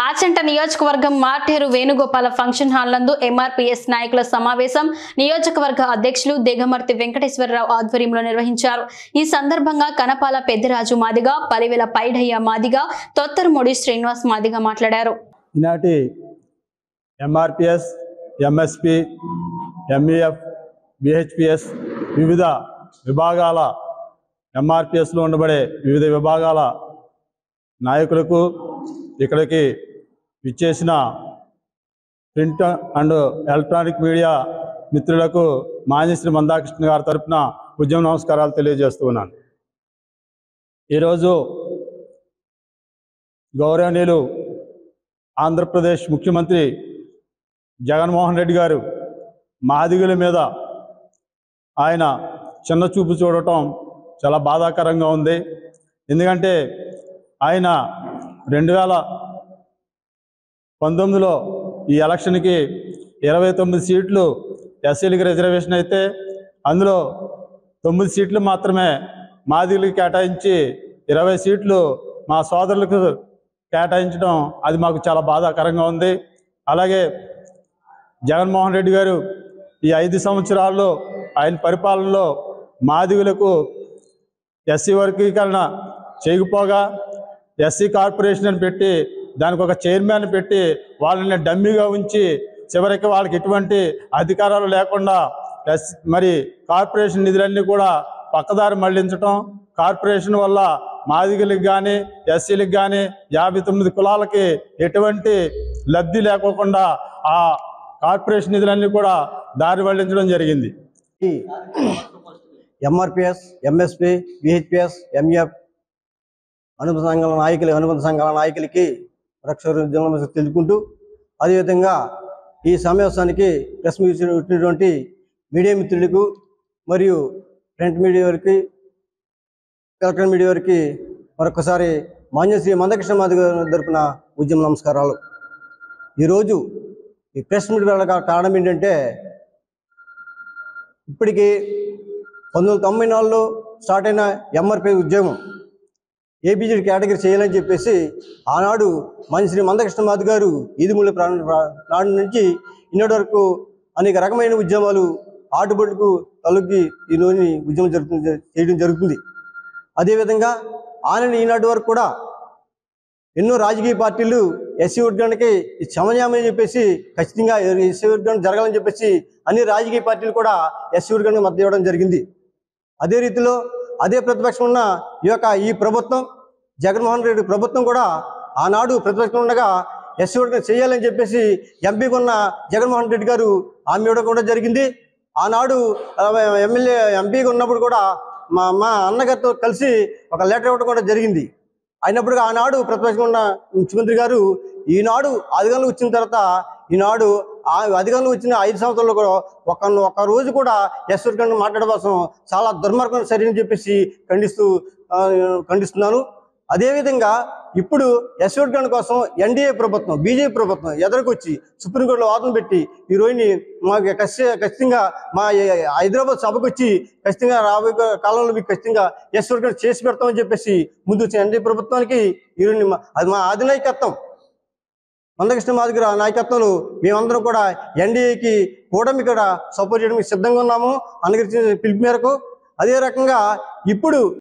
ఆచంట నియోజకవర్గం Marteru Venugopala function hall నందు MRPS నాయకుల సమావేశం నియోజకవర్గ అధ్యక్షులు దేగమర్తి వెంకటేశ్వరరావు ఆధ్వర్యంలో నిర్వహించారు। ఈ సందర్భంగా కనపాల పెద్దరాజు మాదిగా, పలివెల పైడయ్య మాదిగా, తొత్తరమొడి శ్రీనివాస్ మాదిగా మాట్లాడారు। ఈనాటి ఎంఆర్పీఎస్, ఎంఎస్పీ, ఎంఈఎఫ్, బిహెచ్పిఎస్ వివిధ విభాగాల ఎంఆర్పీఎస్లో ఉండబడే వివిధ విభాగాల నాయకులకు, ఇక్కడికి విచ్చేసిన ప్రింట్ అండ్ ఎలక్ట్రానిక్ మీడియా మిత్రులకు మాన్యశ్రీ మందాకృష్ణ గారి తరపున ఉద్యమ నమస్కారాలు తెలియజేస్తున్నాను। ఈరోజు గౌరవనీయులు ఆంధ్రప్రదేశ్ ముఖ్యమంత్రి జగన్మోహన్ రెడ్డి గారు మాదిగల మీద ఆయన చిన్న చూపు చూడటం చాలా బాధాకరంగా ఉంది। ఎందుకంటే ఆయన 2019లో ఈ ఎలక్షన్కి 29 సీట్లు ఎస్సీలకి రిజర్వేషన్ అయితే అందులో 9 సీట్లు మాత్రమే మాదిగలకు కేటాయించి 20 సీట్లు మా సోదరులకు కేటాయించడం అది మాకు చాలా బాధాకరంగా ఉంది। అలాగే జగన్మోహన్ రెడ్డి గారు ఈ 5 సంవత్సరాల్లో ఆయన పరిపాలనలో మాదిగలకు ఎస్సీ వర్గీకరణ చేయకపోగా ఎస్సీ కార్పొరేషన్ అని పెట్టి దానికి ఒక చైర్మన్ పెట్టి వాళ్ళని డమ్మీగా ఉంచి చివరికి వాళ్ళకి ఎటువంటి అధికారాలు లేకుండా మరి కార్పొరేషన్ నిధులన్నీ కూడా పక్కదారి మళ్లించడం, కార్పొరేషన్ వల్ల మాదిగలకు కానీ ఎస్సీలకు కానీ 59 కులాలకి ఎటువంటి లబ్ధి లేకోకుండా ఆ కార్పొరేషన్ నిధులన్నీ కూడా దారి మళ్లించడం జరిగింది। ఎంఆర్పీఎస్, ఎంఎస్పీ, బిహెచ్పిఎస్, ఎంఈఎఫ్ అనుబంధ సంఘాల నాయకులకి రక్షణ తెలుపుకుంటూ, అదేవిధంగా ఈ సమావేశానికి ప్రెస్ మీట్ వచ్చినటువంటి మీడియా మిత్రులకు మరియు ప్రింట్ మీడియా వారికి, ఎలక్ట్రానిక్ మీడియా వారికి మరొకసారి మాన్యశ్రీ మందకృష్ణ మాదిగ తరపున ఉద్యమ నమస్కారాలు। ఈరోజు ఈ ప్రెస్ మీట్ కారణం ఏంటంటే, ఇప్పటికీ 1994లో స్టార్ట్ అయిన ఎంఆర్పీ ఉద్యమం ఏబీజీ కేటగిరీ చేయాలని చెప్పేసి ఆనాడు మాన్యశ్రీ మందకృష్ణ మాదిగ గారు ఈదుమూల నాడు నుంచి ఈనాటి వరకు అనేక రకమైన ఉద్యమాలు ఆటుబడులకు తలొగ్గి ఈలోని ఉద్యమం చేయడం జరుగుతుంది। అదేవిధంగా ఆయన ఈనాటి వరకు కూడా ఎన్నో రాజకీయ పార్టీలు ఎస్సీ వర్గానికి సమన్యాయమని చెప్పేసి, ఖచ్చితంగా ఎస్సీ వర్గానికి జరగాలని చెప్పేసి అన్ని రాజకీయ పార్టీలు కూడా ఎస్సీ వర్గానికి మద్దతు ఇవ్వడం జరిగింది। అదే రీతిలో అదే ప్రతిపక్షం ఉన్న ఈ ప్రభుత్వం, జగన్మోహన్ రెడ్డి ప్రభుత్వం కూడా ఆనాడు ప్రతిపక్షం ఉండగా ఎస్సీ వర్గం చేయాలని చెప్పేసి ఎంపీగా ఉన్న జగన్మోహన్ రెడ్డి గారు హామీ ఇవ్వడం కూడా జరిగింది। ఆనాడు ఎంపీగా ఉన్నప్పుడు కూడా మా అన్నగారితో కలిసి ఒక లెటర్ ఇవ్వడం కూడా జరిగింది। అయినప్పుడు ఆనాడు ప్రతిపక్షం ఉన్న ముఖ్యమంత్రి గారు ఈనాడు అధికారంలో వచ్చిన తర్వాత ఈనాడు అధికారంలో వచ్చిన 5 సంవత్సరాల్లో కూడా ఒక్క రోజు కూడా ఎస్ వర్గాన్ని మాట్లాడడం కోసం చాలా దుర్మార్గం సరైనని చెప్పేసి ఖండిస్తున్నాను। అదేవిధంగా ఇప్పుడు ఎస్ వర్గాన్ని కోసం ఎన్డీఏ ప్రభుత్వం, బీజేపీ ప్రభుత్వం ఎదురుకొచ్చి సుప్రీంకోర్టులో వాదన పెట్టి ఈ రోజుని మాకు ఖచ్చితంగా మా హైదరాబాద్ సభకు వచ్చి ఖచ్చితంగా రాబోయే కాలంలో మీకు ఖచ్చితంగా ఎస్ వర్గాన్ని చేసి పెడతామని చెప్పేసి ముందు వచ్చిన ఎన్డీఏ ప్రభుత్వానికి ఈరోజు అది మా అధినాయకత్వం మందకృష్ణ మాదిగ నాయకత్వంలో మేమందరం కూడా ఎన్డీఏకి కూటమి కూడా సపోర్ట్ చేయడానికి సిద్ధంగా ఉన్నాము, అందరికీ పిలుపు మేరకు। అదే రకంగా ఇప్పుడు